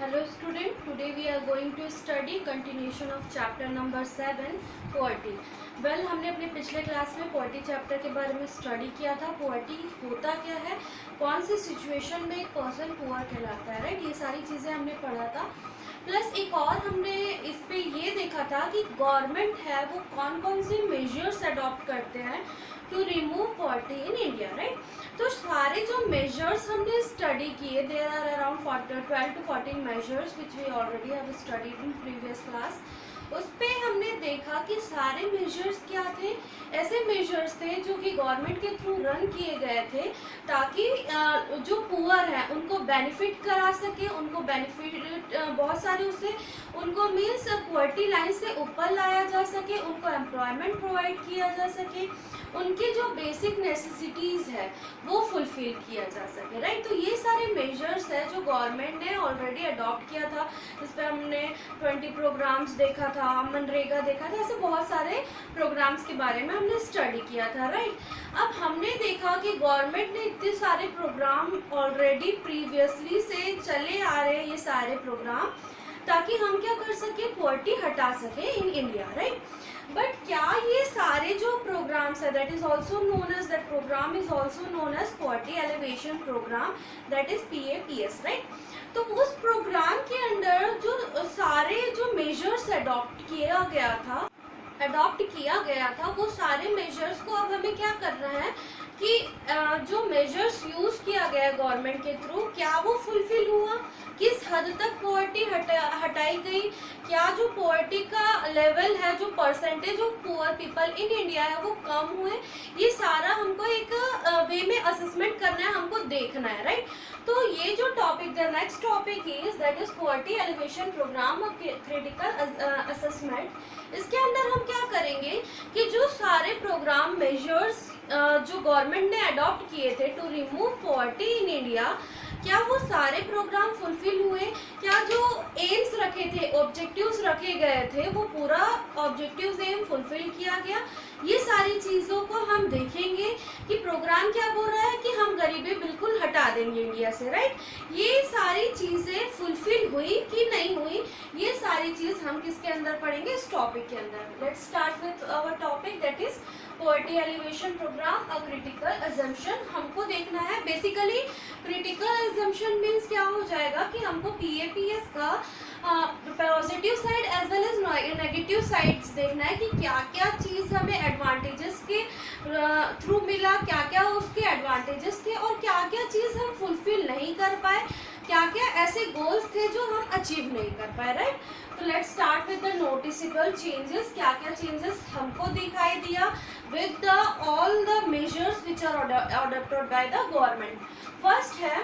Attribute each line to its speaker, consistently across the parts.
Speaker 1: Hello student, today we are going to study continuation of chapter number 7 poverty. Well, हमने अपने पिछले class में poverty chapter के बारे में स्टडी किया था. poverty होता क्या है, कौन सी सिचुएशन में एक पर्सन पुअर कहलाता है, राइट. ये सारी चीज़ें हमने पढ़ा था. प्लस एक और हमने इस पे ये देखा था कि गवर्नमेंट है वो कौन कौन से मेजर्स अडॉप्ट करते हैं to remove poverty in India, right. तो सारे जो मेजर्स हमने स्टडी किए, there are around 12 to 14 measures which we already have studied in previous class. उस पर हमने देखा कि सारे मेजर्स क्या थे, ऐसे मेजर्स थे जो कि गवर्नमेंट के थ्रू रन किए गए थे ताकि जो पुअर हैं उनको बेनिफिट करा सके, उनको बेनिफिट बहुत सारे उससे उनको मीन्स पॉवर्टी लाइन से ऊपर लाया जा सके, उनको एम्प्लॉयमेंट प्रोवाइड किया जा सके, उनकी जो बेसिक नेसेसिटीज़ है वो फुलफिल किया जा सके, राइट. तो ये सारे मेजर्स है जो गवर्नमेंट ने ऑलरेडी अडॉप्ट किया था. इस पर हमने 20 प्रोग्राम्स देखा था, मनरेगा देखा था, ऐसे बहुत सारे प्रोग्राम्स के बारे में हमने स्टडी किया था, राइट. अब हमने देखा कि गवर्नमेंट ने इतने सारे प्रोग्राम ऑलरेडी प्रीवियसली से चले आ रहे हैं, ये सारे प्रोग्राम, ताकि हम क्या कर सके, पॉवर्टी हटा सके इन इंडिया, राइट. बट क्या ये सारे जो प्रोग्राम्स है, that is also known as, that program is also known as poverty elevation program, that is PAPS, right. तो उस प्रोग्राम के अंदर जो सारे जो मेजर्स अडॉप्ट किया गया था वो सारे मेजर्स को अब हमें क्या करना है कि जो मेजर्स यूज़ किया गया गवर्नमेंट के थ्रू, क्या वो फुलफिल हुआ, किस हद तक पॉवर्टी हटाई गई, क्या जो पॉवर्टी का लेवल है, जो percentage of poor people in India है वो कम हुए, ये सारा हमको एक वे में असेसमेंट करना है, हमको देखना है, राइट. तो ये जो topic, the next topic is that is poverty elevation program of critical assessment. इसके अंदर हम क्या करेंगे कि जो सारे प्रोग्राम मेजर्स जो गवर्नमेंट ने अडॉप्ट किए थे to remove poverty in India, क्या वो सारे प्रोग्राम फुलफिल हुए, क्या जो एम्स रखे थे, ऑब्जेक्टिव्स रखे गए थे, वो पूरा ऑब्जेक्टिव्स एम फुलफिल किया गया. ये सारी चीज़ों को हम देखेंगे कि प्रोग्राम क्या बोल रहा है कि हम गरीबी बिल्कुल हटा देंगे इंडिया से, राइट. ये सारी चीज़ें फुलफिल हुई कि नहीं हुई, ये सारी चीज़ हम किसके अंदर पढ़ेंगे, इस टॉपिक के अंदर. Let's start with our topic that is poverty elevation program, a critical assumption. हमको देखना है बेसिकली क्रिटिकल अजम्पशन मीन्स क्या हो जाएगा कि हमको PAPS का positive side as well as negative sides देखना है कि क्या क्या चीज़ हमें एडवांटेजेस के थ्रू मिला, क्या क्या उसके एडवांटेजेस थे और क्या क्या चीज़ हम फुलफिल नहीं कर पाए, क्या क्या ऐसे गोल्स थे जो हम अचीव नहीं कर पाए, राइट. तो let's start with the noticeable changes. क्या क्या चेंजेस हमको दिखाई दिया with the all the measures which are adopted by the government. First है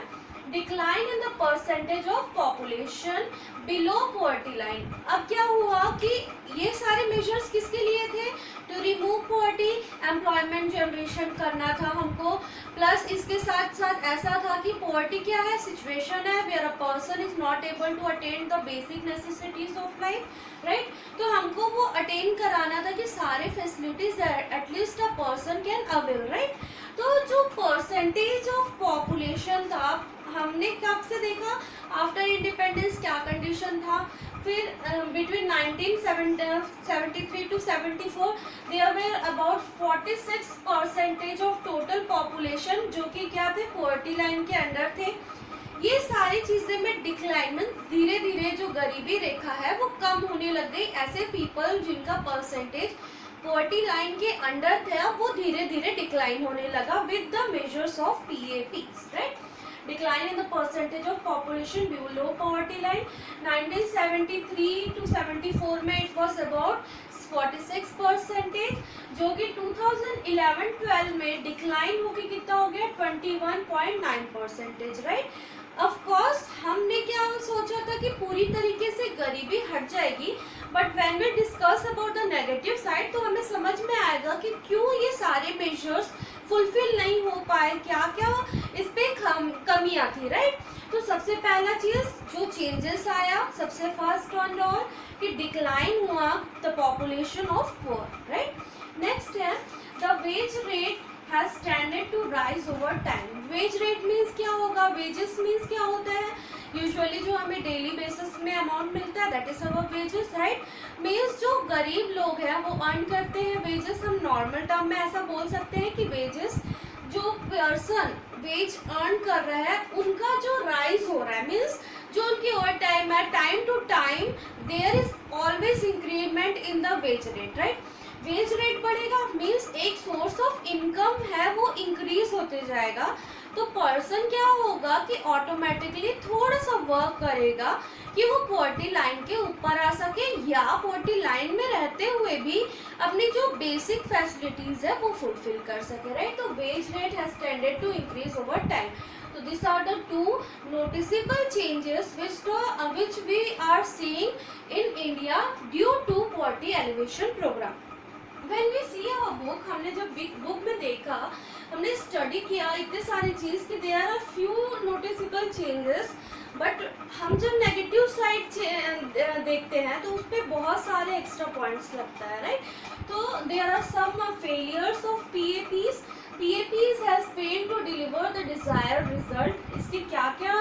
Speaker 1: decline in the percentage of population below poverty line. अब क्या हुआ कि ये सारे मेजर्स किसके लिए थे, to remove poverty, employment generation करना था हमको. प्लस इसके साथ साथ ऐसा था कि पॉवर्टी क्या है, सिचुएशन है where a person is not able to attain the basic necessities of life, right. तो हमको वो अटेन कराना था कि सारे facilities at least a person can avail, right. तो जो परसेंटेज ऑफ पॉपुलेशन था हमने कब से देखा, आफ्टर इंडिपेंडेंस क्या कंडीशन था, फिर between 1973 to 74 there were about 46% of total population जो कि क्या थे, पॉवर्टी लाइन के अंडर थे. ये सारी चीज़ें में डिक्लाइन मीन्स धीरे धीरे जो गरीबी रेखा है वो कम होने लग गई. ऐसे पीपल जिनका परसेंटेज पॉवर्टी लाइन के अंडर थे वो धीरे धीरे डिक्लाइन होने लगा with the measures of PAPs, right. Decline in the percentage of population below poverty line. 1973 to 74 में it was about 46%, जो कि 2011-12 में डिक्लाइन होकर कितना हो गया, 21.9%, राइट. ऑफ कोर्स हमने क्या सोचा था कि पूरी तरीके से गरीबी हट जाएगी, but when we discuss about the negative side तो हमें समझ में आएगा कि क्यों ये सारे मेजर्स फुलफिल नहीं हो पाए, क्या क्या इस पे कमियां थी, राइट. तो सबसे पहला चीज जो चेंजेस आया, सबसे फर्स्ट ऑन ऑल कि डिक्लाइन हुआ the population of poor, right. Next है the wage rate has tended to rise over time. Wage rate means क्या होगा, वेजेस मीन्स क्या होता है यूजुअली जो हमें डेली बेसिस में अमाउंट मिलता है that is our wages, right. Means जो गरीब लोग हैं वो अर्न करते हैं वेजेस, हम नॉर्मल टर्म में ऐसा बोल सकते हैं कि वेजेस, जो पर्सन वेज अर्न कर रहा है उनका जो राइज हो रहा है, मीन्स जो उनकी ओवर टाइम है, time to time there is always increment in the wage rate, right. Wage rate बढ़ेगा मीन्स एक सोर्स ऑफ इनकम है वो इंक्रीज होते जाएगा, तो पर्सन क्या होगा कि ऑटोमेटिकली थोड़ा सा वर्क करेगा कि वो पॉवर्टी लाइन के ऊपर आ सके, या पॉवर्टी लाइन में रहते हुए भी अपनी जो बेसिक फैसिलिटीज है वो फुलफिल कर सके, राइट। तो wage rate has tended to increase over time. So these are the two noticeable changes which we are seeing in India due to poverty alleviation program. When we see our book, हमने जब book में देखा, हमने study किया इतने सारी चीज़ कि there are few noticeable changes, but हम जब नेगेटिव साइड देखते हैं तो उस पर बहुत सारे एक्स्ट्रा पॉइंट्स लगता है, राइट। तो there are some failures of PAPs. PAPs has failed to deliver the desired result. इसकी क्या क्या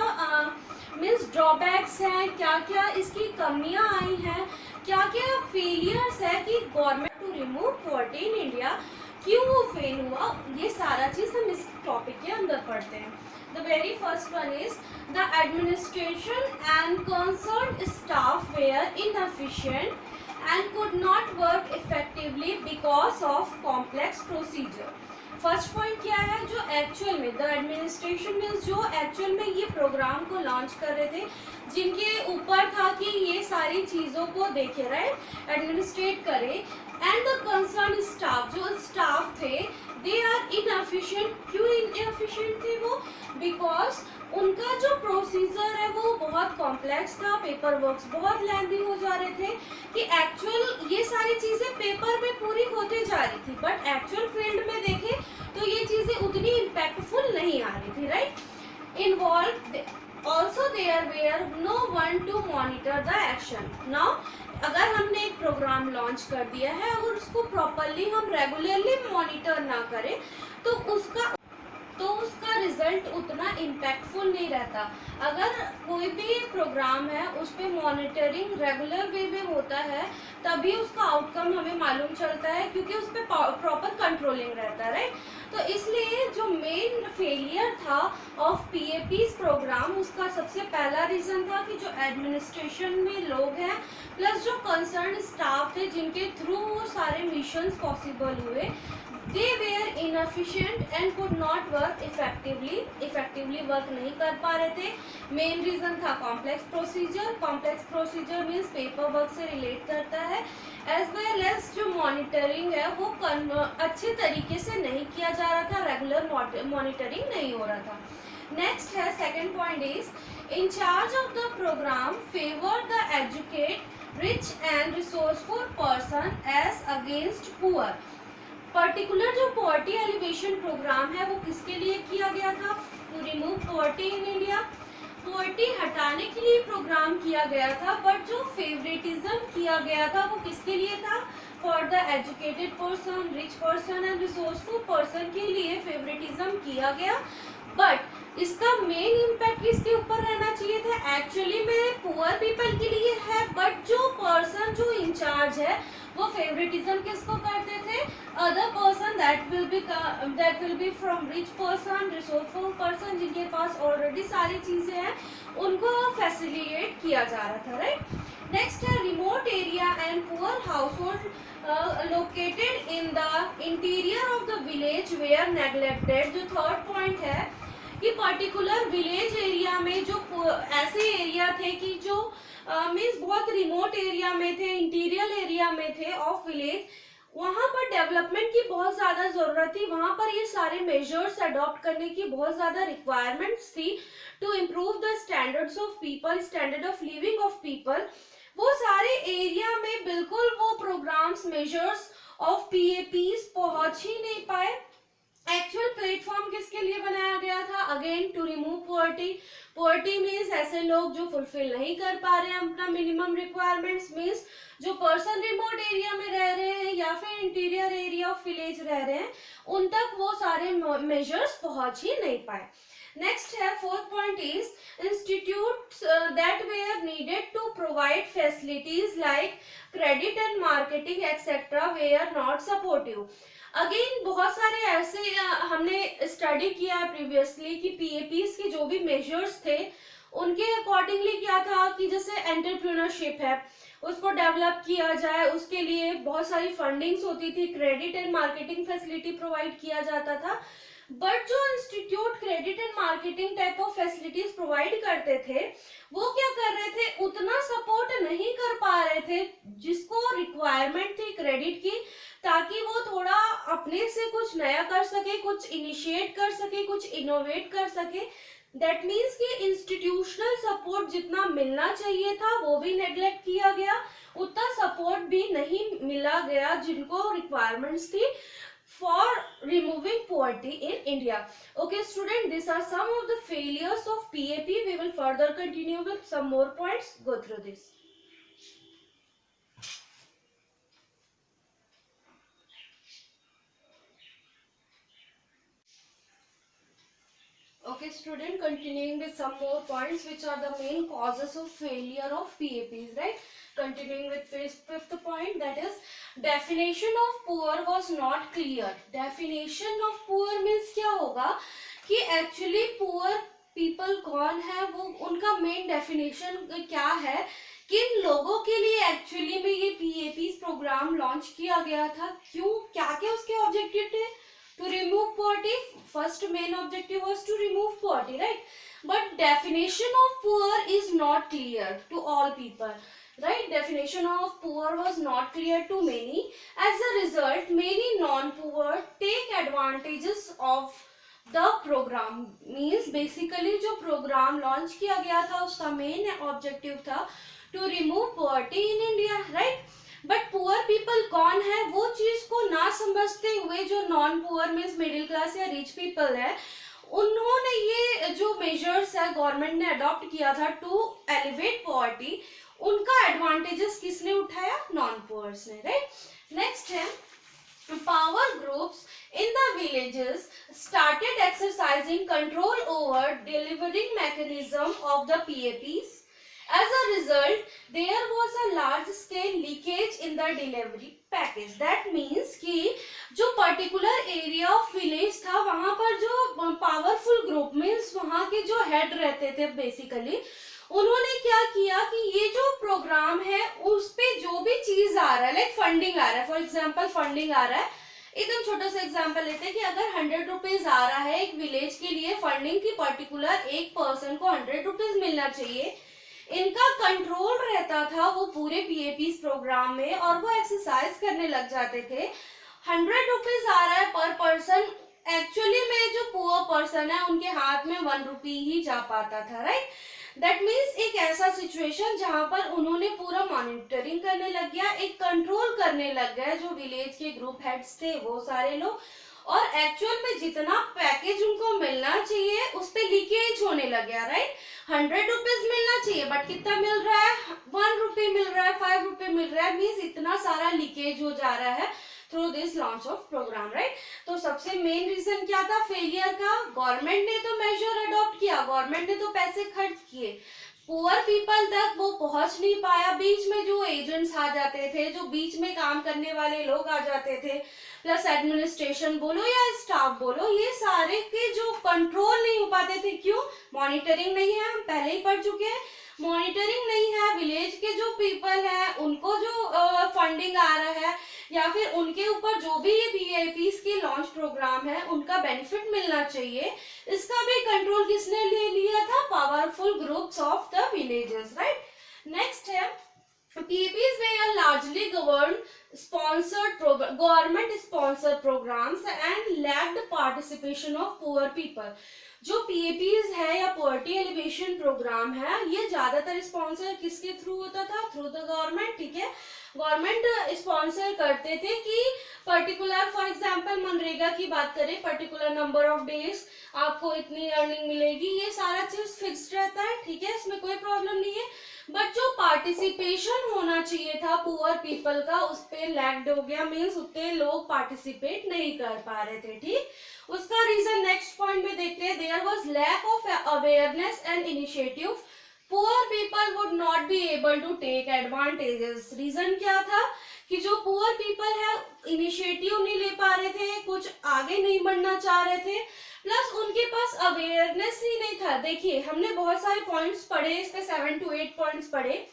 Speaker 1: मीन्स ड्रॉबैक्स हैं, क्या क्या इसकी कमियां आई हैं, क्या क्या फेलियर्स है कि government to remove poverty in India, क्यों वो फेल हुआ, ये सारा चीज़ हम इस टॉपिक के अंदर पढ़ते हैं। The very first one is the administration and concerned staff were inefficient and could not work effectively because of complex procedure. First point क्या है, जो एक्चुअल में द एडमिनिस्ट्रेशन मीन्स जो एक्चुअल में ये प्रोग्राम को लॉन्च कर रहे थे, जिनके ऊपर था कि ये सारी चीज़ों को देखे, राइट, एडमिनिस्ट्रेट करे, एंड द कंसर्न स्टाफ, जो स्टाफ थे दे आर इनएफिशिएंट। क्यों इनएफिशिएंट थे वो? बिकॉज उनका जो प्रोसीजर है वो बहुत कॉम्प्लेक्स था, पेपर वर्क्स बहुत लेंथी हो जा रहे थे कि एक्चुअल ये सारी चीज़ें पेपर में पूरी होते जा रही थी, बट एक्चुअल फील्ड में देखें तो ये चीज़ें उतनी इम्पैक्टफुल नहीं आ रही थी, right. Involve also there were no one to monitor the action. Now अगर हमने एक प्रोग्राम लॉन्च कर दिया है, अगर उसको प्रॉपरली हम रेगुलरली मॉनिटर ना करें तो उसका रिजल्ट उतना इम्पैक्टफुल नहीं रहता। अगर कोई भी प्रोग्राम है उस पर मॉनिटरिंग रेगुलर वे में होता है तभी उसका आउटकम हमें मालूम चलता है, क्योंकि उस पर प्रॉपर कंट्रोलिंग रहता है, राइट। तो इसलिए जो मेन फेलियर था ऑफ PAPs प्रोग्राम, उसका सबसे पहला रीज़न था कि जो एडमिनिस्ट्रेशन में लोग हैं प्लस जो कंसर्न स्टाफ थे जिनके थ्रू वो सारे मिशंस पॉसिबल हुए, they were inefficient and could not work effectively work नहीं कर पा रहे थे। मेन रीज़न था complex procedure means paper work से रिलेट करता है, एज वेल एज जो मॉनिटरिंग है वो अच्छे तरीके से नहीं किया जा रहा था, रेगुलर मॉनिटरिंग नहीं हो रहा था। नेक्स्ट है second point is in charge of the program favour the educate rich and resourceful person as against poor. Particular जो पॉवर्टी एलिवेशन प्रोग्राम है वो किसके लिए किया गया था? To remove poverty in India. Poverty हटाने के लिए प्रोग्राम किया गया था, बट जो फेवरेटिज्म किया गया था वो किसके लिए था? For the educated person, rich person and resourceful person के लिए फेवरेटिज्म किया गया, बट इसका मेन इम्पैक्ट किसके ऊपर रहना चाहिए था? एक्चुअली में पुअर पीपल के लिए है, बट जो पर्सन जो इंचार्ज है वो फेवरेटिज्म किसको करते थे? Other person that will be from rich person, resourceful person, जिनके पास ऑलरेडी सारी चीज़ें हैं उनको फैसिलिटेट किया जा रहा था, राइट। नेक्स्ट है remote area and poor household located in the interior of the village were neglected. जो थर्ड पॉइंट है कि पर्टिकुलर विलेज एरिया में जो ऐसे एरिया थे कि जो मीन्स बहुत रिमोट एरिया में थे, इंटीरियर एरिया में थे ऑफ विलेज, वहाँ पर डेवलपमेंट की बहुत ज़्यादा ज़रूरत थी, वहाँ पर ये सारे मेजर्स अडॉप्ट करने की बहुत ज़्यादा रिक्वायरमेंट्स थी to improve the standards of people, standard of living of people. वो सारे एरिया में बिल्कुल वो प्रोग्राम्स, मेजर्स ऑफ PAPs पहुँच ही नहीं पाए। एक्चुअल प्लेटफॉर्म किसके लिए बनाया गया था? Again to remove poverty means ऐसे लोग जो फुलफिल नहीं कर पा रहे हैं अपना मिनिमम रिक्वायरमेंट्स, मीन्स जो पर्सन रिमोट एरिया में रह रहे हैं या फिर इंटीरियर एरिया ऑफ विलेज रह रहे हैं, उन तक वो सारे मेजर्स पहुंच ही नहीं पाए। नेक्स्ट है fourth point is institutes that were needed to provide facilities like credit and marketing etcetera were not supportive. Again बहुत सारे ऐसे हमने स्टडी किया है प्रीवियसली कि पीएपीज के जो भी मेजर्स थे उनके अकॉर्डिंगली क्या था कि जैसे एंटरप्रेन्योरशिप है उसको डेवलप किया जाए, उसके लिए बहुत सारी फंडिंग्स होती थी, credit and marketing facility provide किया जाता था। बट जो institute credit and marketing type of facilities provide करते थे वो क्या कर रहे थे, उतना सपोर्ट नहीं कर पा रहे थे जिसको रिक्वायरमेंट थी क्रेडिट की, ताकि वो थोड़ा अपने से कुछ नया कर सके, कुछ इनिशिएट कर सके, कुछ इनोवेट कर सके। दैट मीन्स कि इंस्टीट्यूशनल सपोर्ट जितना मिलना चाहिए था वो भी नेग्लेक्ट किया गया, उतना सपोर्ट भी नहीं मिला गया जिनको रिक्वायरमेंट्स थी for removing poverty in India. Okay student, these are some of the failures of PAP. We will further continue with some more points. Go through this. Okay student, continuing with some more points which are the main causes of failure of PAPs, right? Continuing with fifth point, that is definition of poor was not clear. Definition of poor means क्या होगा कि actually poor people कौन है, वो उनका main definition क्या है, किन लोगों के लिए एक्चुअली में ये PAPs प्रोग्राम लॉन्च किया गया था, क्यों, क्या क्या उसके ऑब्जेक्टिव थे। To remove poverty, first main objective was to remove poverty, right? But definition of poor is not clear to all people, right? Definition of poor was not clear to many. As a result, many non-poor take advantages of the program. Means basically जो program launch किया गया था उसका main objective था to remove poverty in India, right? But poor people कौन है, वो चीज को ना समझते हुए जो non poor means middle class या रिच पीपल है, उन्होंने ये जो मेजर्स है गवर्नमेंट ने अडॉप्ट किया था टू एलिवेट पॉवर्टी, उनका एडवांटेजेस किसने उठाया, नॉन पुअर्स ने, राइट। नेक्स्ट है power groups in the villages started exercising control over delivering mechanism of the PAPs. As a result, there was a large scale leakage in the delivery package. That means कि जो particular area of village था वहाँ पर जो powerful group means वहाँ के जो head रहते थे basically, उन्होंने क्या किया कि ये जो प्रोग्राम है उस पे जो भी चीज आ रहा है, लाइक फंडिंग आ रहा है, फॉर एग्जाम्पल फंडिंग आ रहा है, एकदम छोटा सा एग्जांपल लेते हैं कि अगर 100 रुपीज आ रहा है एक विलेज के लिए फंडिंग की, पर्टिकुलर एक पर्सन को 100 रुपीज मिलना चाहिए, इनका कंट्रोल रहता था वो पूरे पीएपीस प्रोग्राम में और वो एक्सरसाइज करने लग जाते थे। 100 रुपीज आ रहा है पर पर्सन, एक्चुअली में जो पुअर पर्सन है उनके हाथ में 1 रुपी ही जा पाता था, राइट। दैट मीन्स एक ऐसा सिचुएशन जहां पर उन्होंने पूरा मॉनिटरिंग करने लग गया, एक कंट्रोल करने लग गया, जो विलेज के ग्रुप हेड्स थे वो सारे लोग, और एक्चुअल में जितना पैकेज उनको मिलना चाहिए उस पे लीकेज होने लग गया, राइट। 100 रुपीज मिलना चाहिए बट कितना मिल रहा है, 1 रुपये मिल रहा है, 5 रुपये मिल रहा है, मीन्स इतना सारा लीकेज हो जा रहा है through this launch of program, right. तो सबसे मेन रीजन क्या था फेलियर का, गवर्नमेंट ने तो मेजर अडॉप्ट किया, गवर्नमेंट ने तो पैसे खर्च किए, पुअर पीपल तक वो पहुंच नहीं पाया, बीच में जो एजेंट्स आ जाते थे, जो बीच में काम करने वाले लोग आ जाते थे, प्लस एडमिनिस्ट्रेशन बोलो या स्टाफ बोलो, ये सारे के जो कंट्रोल नहीं हो पाते थे, क्यों, मॉनिटरिंग नहीं है, हम पहले ही पढ़ चुके हैं, मॉनिटरिंग नहीं है, विलेज के जो पीपल है उनको जो फंडिंग आ रहा है या फिर उनके ऊपर जो भी ये पीएपीस के लॉन्च प्रोग्राम है उनका बेनिफिट मिलना चाहिए, इसका भी कंट्रोल किसने ले लिया था, powerful groups of the villages, right. Next है PAPs were largely government sponsored programs and lacked participation of poor people. जो PAPs है या पॉवर्टी एलिवेशन प्रोग्राम है ये ज्यादातर स्पॉन्सर किसके थ्रू होता था, थ्रू द गवर्नमेंट, ठीक है। गवर्नमेंट स्पॉन्सर करते थे कि पर्टिकुलर, फॉर एग्जांपल मनरेगा की बात करें, पर्टिकुलर नंबर ऑफ डेज आपको इतनी अर्निंग मिलेगी, ये सारा चीज फिक्स्ड रहता है, ठीक है, इसमें कोई प्रॉब्लम नहीं है। बट जो पार्टिसिपेशन होना चाहिए था पुअर पीपल का उस पे लैग्ड हो गया, मीन्स उतने लोग पार्टिसिपेट नहीं कर पा रहे थे। ठीक, उसका रीजन नेक्स्ट पॉइंट में देखते हैं। There was lack of awareness and initiative, poor people would not be able to take advantages. Reason क्या था कि जो पुअर पीपल है इनिशिएटिव नहीं ले पा रहे थे, कुछ आगे नहीं बढ़ना चाह रहे थे, प्लस उनके पास अवेयरनेस ही नहीं था। देखिए हमने बहुत सारे पॉइंट्स पढ़े, इस पे 7 to 8 पॉइंट्स पढ़े।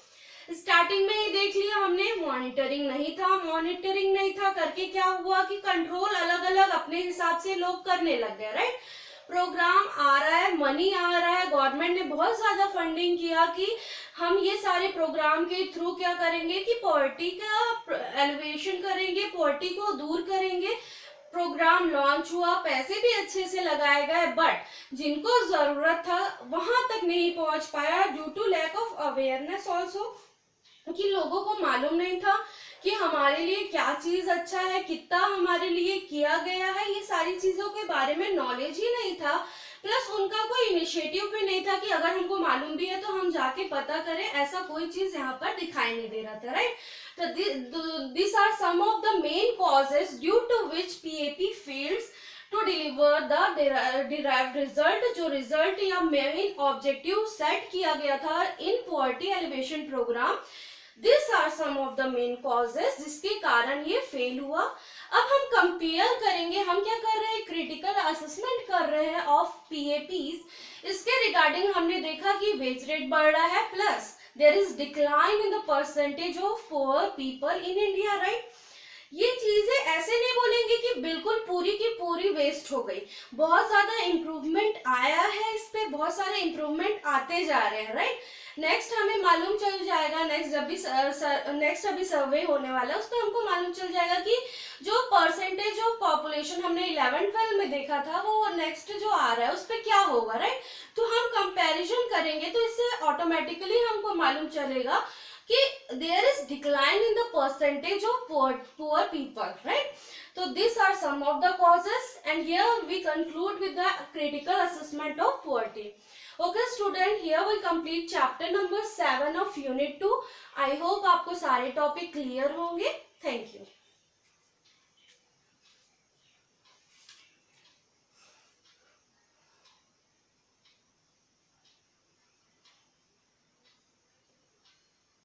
Speaker 1: स्टार्टिंग में ही देख लिया हमने, मॉनिटरिंग नहीं था करके क्या हुआ कि कंट्रोल अलग अलग अपने हिसाब से लोग करने लग गए, राइट। प्रोग्राम आ रहा है, मनी आ रहा है, गवर्नमेंट ने बहुत ज्यादा फंडिंग किया कि हम ये सारे प्रोग्राम के थ्रू क्या करेंगे कि पॉवर्टी का एलिवेशन करेंगे, पॉवर्टी को दूर करेंगे। प्रोग्राम लॉन्च हुआ, पैसे भी अच्छे से लगाए गए, बट जिनको जरूरत था वहां तक नहीं पहुंच पाया due to lack of awareness also, कि लोगों को मालूम नहीं था कि हमारे लिए क्या चीज अच्छा है, कितना हमारे लिए किया गया है, ये सारी चीजों के बारे में नॉलेज ही नहीं था। प्लस उनका कोई इनिशिएटिव भी नहीं था कि अगर हमको मालूम भी है तो हम जाके पता करें, ऐसा कोई चीज यहाँ पर दिखाई नहीं दे रहा था, राइट। तो these are some of the main causes due to which PAP fails to deliver the derived result, जो रिजल्ट या मेन ऑब्जेक्टिव सेट किया गया था in poverty elevation program. These are some of the main causes जिसके कारण ये fail हुआ। अब हम कंपेयर करेंगे, हम क्या कर रहे हैं, क्रिटिकल असेसमेंट कर रहे हैं ऑफ PAPs। इसके रिगार्डिंग हमने देखा कि वेज रेट बढ़ रहा है, plus there is decline in the percentage of poor people in India, right. ये चीजें ऐसे नहीं बोलेंगे कि बिल्कुल पूरी की पूरी वेस्ट हो गई, बहुत ज्यादा इम्प्रूवमेंट आया है, इस पे बहुत सारे इम्प्रूवमेंट आते जा रहे हैं, राइट। नेक्स्ट हमें मालूम चल जाएगा, नेक्स्ट अभी सर्वे होने वाला है, उस पर हमको मालूम चल जाएगा कि जो परसेंटेज ऑफ पॉपुलेशन हमने 11-12 में देखा था वो नेक्स्ट जो आ रहा है उस पर क्या होगा, राइट। तो हम कंपैरिजन करेंगे तो इससे ऑटोमेटिकली हमको मालूम चलेगा कि there is decline in the percentage of poor people, right? So these are some of the causes, and here we conclude with the critical assessment of poverty. Okay student, here we complete chapter number 7 of unit 2. I hope आपको सारे topic clear होंगे। Thank you.